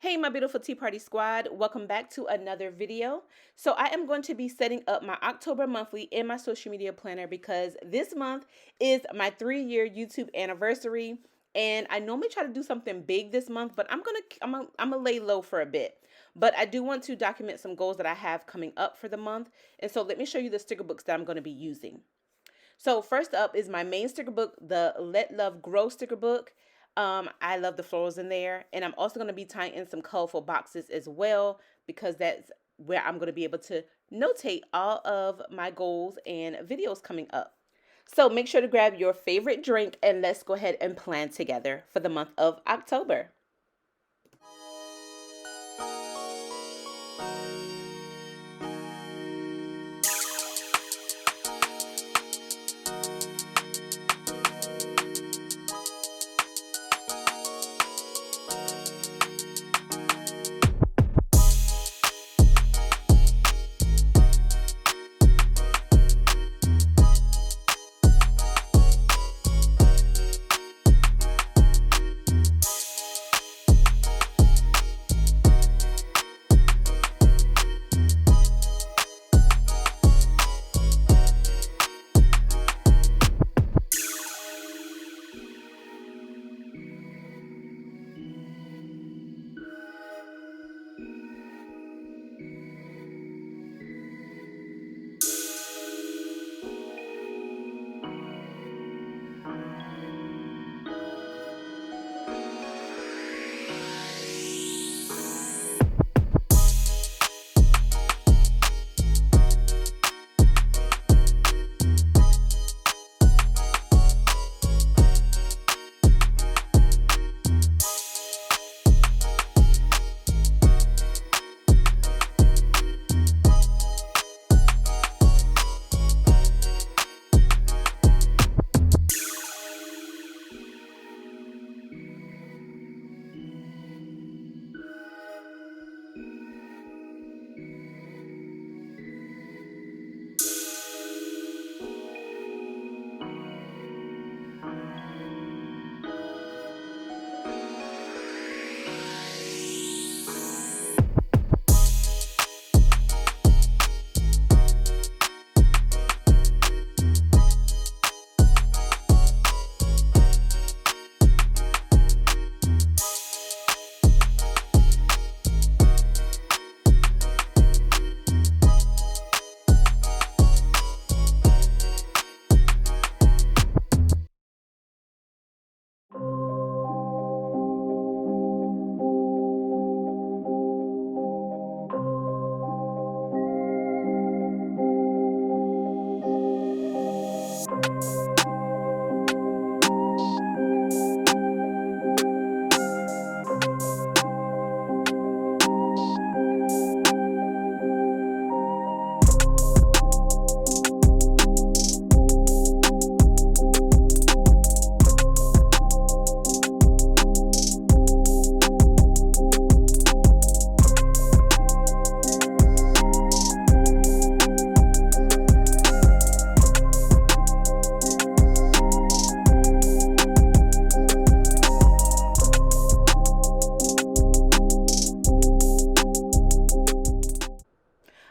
Hey, my beautiful Tea Party squad, welcome back to another video. So I am going to be setting up my October monthly in my social media planner because this month is my 3-year YouTube anniversary. And I normally try to do something big this month, but I'm gonna lay low for a bit. But I do want to document some goals that I have coming up for the month. And so let me show you the sticker books that I'm going to be using. So first up is my main sticker book, the Let Love Grow sticker book. I love the florals in there. And I'm also going to be tying in some colorful boxes as well because that's where I'm going to be able to notate all of my goals and videos coming up. So make sure to grab your favorite drink and let's go ahead and plan together for the month of October.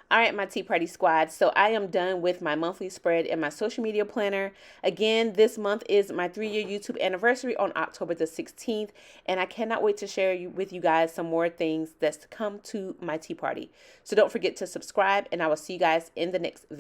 All right, my Tea Party squad. So I am done with my monthly spread and my social media planner. Again, this month is my 3-year YouTube anniversary on October the 16th. And I cannot wait to share with you guys some more things that's to come to my Tea Party. So don't forget to subscribe and I will see you guys in the next video.